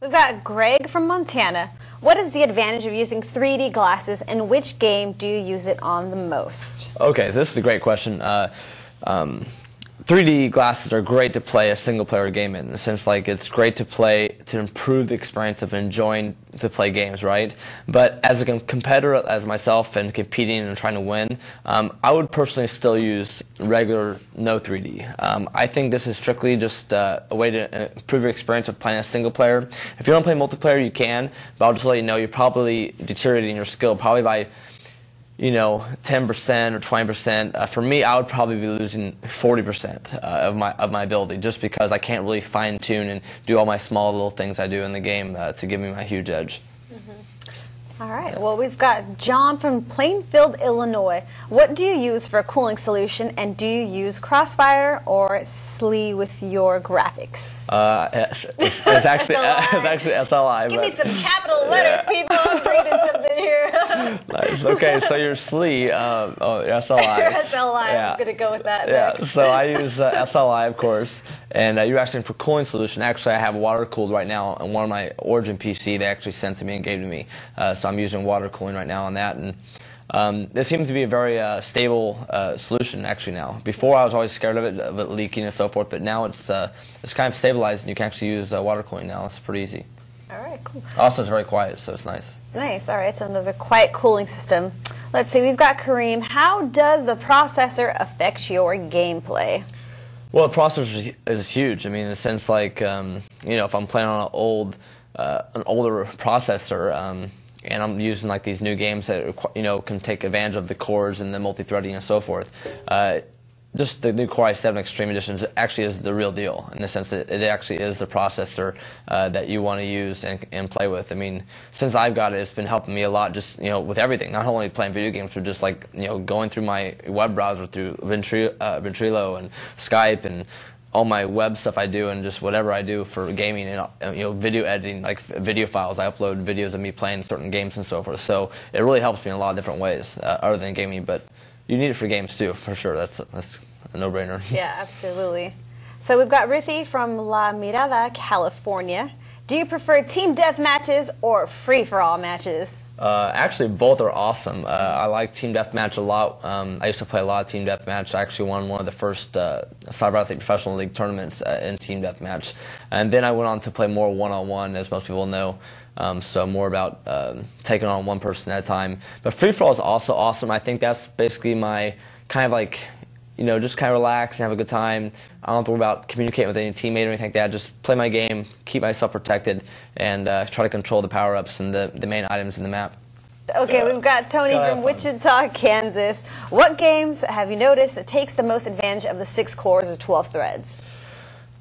We've got Greg from Montana. What is the advantage of using 3D glasses, and which game do you use it on the most? Okay, this is a great question. 3D glasses are great to play a single-player game in the sense like it's great to play to improve the experience of enjoying to play games, right? But as a competitor, as myself, and competing and trying to win, I would personally still use regular no 3D. I think this is strictly just a way to improve your experience of playing a single player. If you want to play multiplayer, you can, but I'll just let you know you're probably deteriorating your skill probably by 10% or 20%. For me, I would probably be losing 40% of my ability, just because I can't really fine tune and do all my small little things I do in the game to give me my huge edge. All right. Well, we've got John from Plainfield, Illinois. What do you use for a cooling solution, and do you use Crossfire or SLI with your graphics? It's actually SLI. Give me some capital letters, people. I'm reading something here. Nice. Okay, so you're SLI. SLI. You're SLI. Yeah. I was going to go with that. Yeah. Next. So I use SLI, of course. And you're asking for cooling solution. Actually, I have water cooled right now on one of my Origin PC. They actually sent to me and gave to me. So I'm using water cooling right now on that, and this seems to be a very stable solution actually now. Before I was always scared of it leaking and so forth, but now it's kind of stabilized, and you can actually use water cooling now. It's pretty easy. All right, cool. Also, it's very quiet, so it's nice. Nice. All right, so another quiet cooling system. Let's see, we've got Kareem. How does the processor affect your gameplay? Well, the processor is huge. I mean, in the sense like if I'm playing on an older processor. And I'm using like these new games that can take advantage of the cores and the multi-threading and so forth. Just the new Core i7 Extreme Edition actually is the real deal in the sense that it actually is the processor that you want to use and play with. I mean, since I've got it, it's been helping me a lot just with everything. Not only playing video games, but just like going through my web browser through Ventrilo and Skype and all my web stuff I do, and just whatever I do for gaming and video editing, like video files. I upload videos of me playing certain games and so forth. So it really helps me in a lot of different ways other than gaming. But you need it for games too, for sure. That's a no-brainer. Yeah, absolutely. So we've got Ruthie from La Mirada, California. Do you prefer team death matches or free-for-all matches? Actually, both are awesome. I like Team Deathmatch a lot. I used to play a lot of Team Deathmatch. I actually won one of the first Cyber Athlete Professional League tournaments in Team Deathmatch. And then I went on to play more one-on-one, as most people know. So more about taking on one person at a time. But free-for-all is also awesome. I think that's basically my kind of like, just kind of relax and have a good time. I don't have to worry about communicating with any teammate or anything like that. Just play my game, keep myself protected, and try to control the power-ups and the main items in the map. Okay, we've got Tony from Wichita, Kansas. What games have you noticed that takes the most advantage of the 6 cores or 12 threads?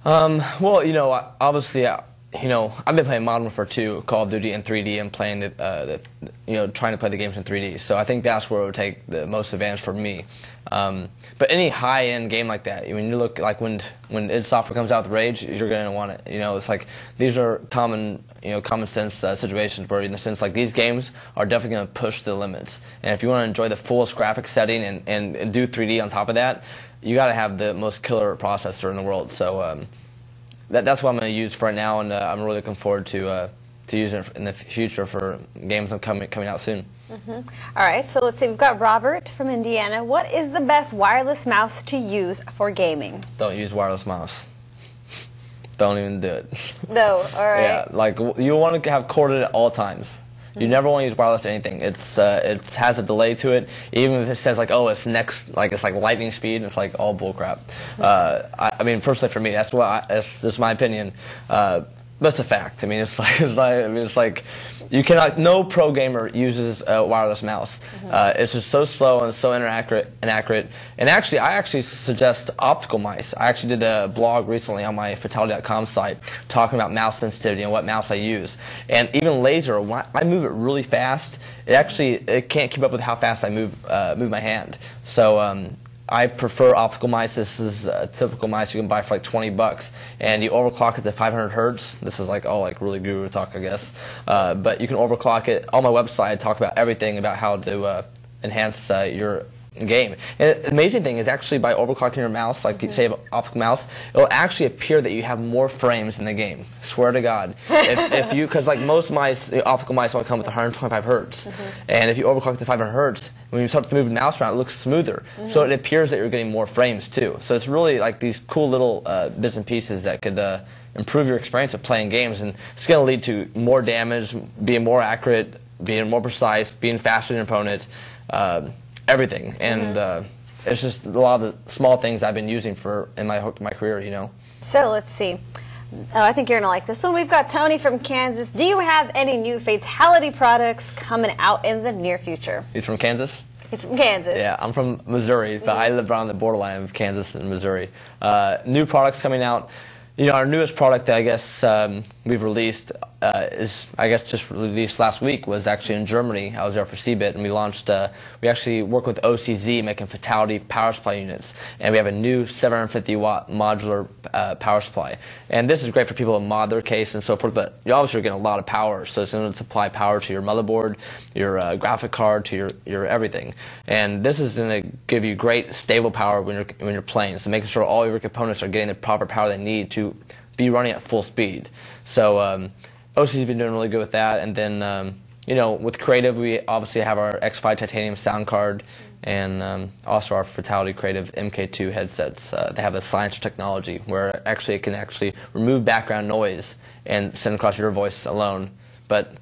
Well, obviously, I've been playing Modern Warfare 2, Call of Duty in 3D, and playing trying to play the games in 3D. So I think that's where it would take the most advantage for me. But any high-end game like that, when you look like when id Software comes out with Rage, you're going to want it. It's like these are common sense situations where, in the sense like these games are definitely going to push the limits. And if you want to enjoy the fullest graphics setting and do 3D on top of that, you got to have the most killer processor in the world. So that's what I'm going to use for right now, and I'm really looking forward to using it in the future for games coming out soon. All right, so let's see. We've got Robert from Indiana. What is the best wireless mouse to use for gaming? Don't use wireless mouse. Don't even do it. No, all right. Yeah, like you want to have corded at all times. You never want to use wireless to anything. it has a delay to it. Even if it says like, oh, it's next, like it's like lightning speed, it's like all bullcrap. I mean, personally for me, that's just my opinion. But it's a fact. I mean, it's like you cannot. No pro gamer uses a wireless mouse. It's just so slow and so inaccurate. And actually, I suggest optical mice. I actually did a blog recently on my Fatal1ty.com site talking about mouse sensitivity and what mouse I use. And even laser, when I move it really fast, it can't keep up with how fast I move my hand. So I prefer optical mice. This is a typical mice you can buy for like $20, and you overclock it to 500 hertz. This is like all like really guru talk, I guess. But you can overclock it. On my website, I talk about everything about how to enhance your game. And the amazing thing is actually by overclocking your mouse, like say you have an optical mouse, it'll actually appear that you have more frames in the game. Swear to God. if you, because like most mice, the optical mice only come with 125 hertz, and if you overclock to 500 hertz, when you start to move the mouse around, it looks smoother. So it appears that you're getting more frames too. So it's really like these cool little bits and pieces that could improve your experience of playing games, and it's going to lead to more damage, being more accurate, being more precise, being faster than your opponent, everything. And it's just a lot of the small things I've been using in my career, you know. So let's see. Oh, I think you're going to like this one. We've got Tony from Kansas. Do you have any new Fatal1ty products coming out in the near future? He's from Kansas? He's from Kansas. Yeah, I'm from Missouri, but I live around the borderline of Kansas and Missouri. New products coming out. You know, our newest product that I guess we've released is, I guess, just released last week, was actually in Germany. I was there for CeBIT, and we launched, we actually work with OCZ making Fatal1ty power supply units, and we have a new 750-watt modular power supply. And this is great for people to mod their case and so forth, but you obviously are getting a lot of power, so it's going to supply power to your motherboard, your graphic card, to your everything. And this is going to give you great stable power when you're playing, so making sure all your components are getting the proper power they need to be running at full speed. So OC's been doing really good with that. And then, you know, with Creative, we obviously have our X5 titanium sound card, and also our Fatal1ty Creative MK2 headsets. They have a silencer technology where actually it can remove background noise and send across your voice alone. But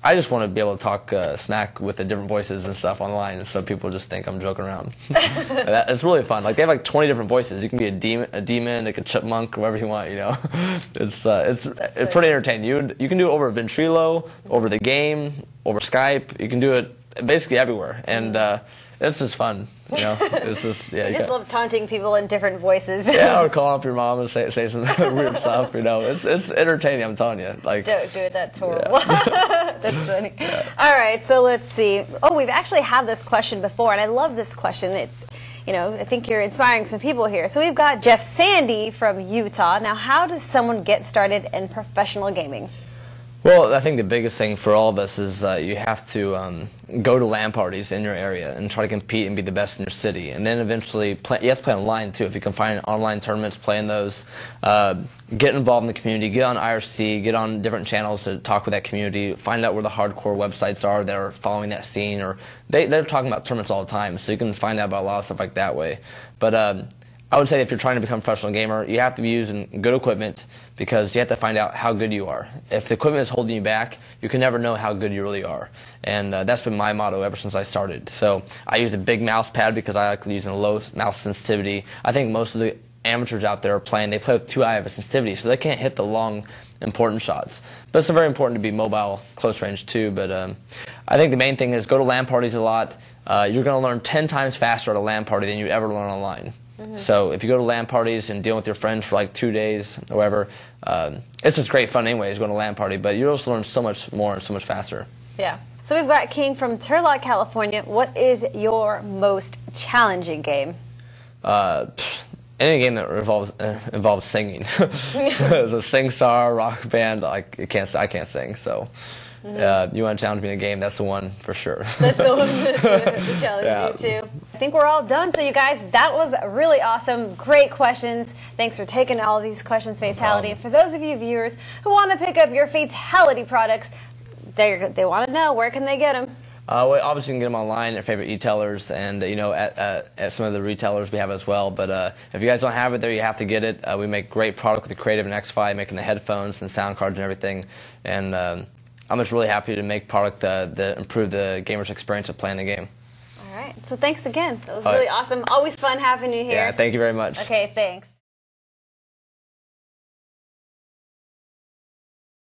I just want to be able to talk smack with the different voices and stuff online, so people just think I'm joking around. It's really fun. Like, they have like 20 different voices. You can be a demon, like a chipmunk, whatever you want. You know, it's pretty entertaining. You can do it over Ventrilo, over the game, over Skype. You can do it basically everywhere, and it's just fun. You know, it's just, yeah. You just love taunting people in different voices. Yeah, or calling up your mom and say some weird stuff. You know, it's entertaining. I'm telling you. Like, don't do it. That's horrible. Yeah. That's funny. Yeah. All right, so let's see. Oh, we've actually had this question before, and I love this question. It's, you know, I think you're inspiring some people here. So we've got Jeff Sandy from Utah. Now, how does someone get started in professional gaming? Well, I think the biggest thing for all of us is you have to go to LAN parties in your area and try to compete and be the best in your city. And then eventually, you have to play online too. If you can find online tournaments, play in those. Get involved in the community. Get on IRC. Get on different channels to talk with that community. Find out where the hardcore websites are that are following that scene. Or they're talking about tournaments all the time, so you can find out about a lot of stuff like that way. But I would say if you're trying to become a professional gamer, you have to be using good equipment, because you have to find out how good you are. If the equipment is holding you back, you can never know how good you really are. And that's been my motto ever since I started. So I use a big mouse pad because I like using a low mouse sensitivity. I think most of the amateurs out there they play with too high of a sensitivity, so they can't hit the long, important shots. But it's very important to be mobile, close range too. But I think the main thing is go to LAN parties a lot. You're going to learn 10 times faster at a LAN party than you'd ever learn online. So if you go to LAN parties and deal with your friends for like 2 days or whatever, it's just great fun anyways, going to a LAN party, but you also learn so much more and so much faster. Yeah. So we've got King from Turlock, California. What is your most challenging game? Any game that involves singing. As a SingStar, rock band, I can't sing, so. You want to challenge me in a game, that's the one for sure. That's the one to challenge you too. I think we're all done. So you guys, that was really awesome. Great questions. Thanks for taking all these questions, Fatal1ty. And for those of you viewers who want to pick up your Fatal1ty products, they want to know, where can they get them? Well, obviously you can get them online at your favorite e-tailers, and you know, at some of the retailers we have as well. But if you guys don't have it there, you have to get it. We make great product with the Creative and X5, making the headphones and sound cards and everything. And I'm just really happy to make product that improve the gamer's experience of playing the game. All right. So thanks again. That was really awesome. Always fun having you here. Yeah, thank you very much. Okay, thanks.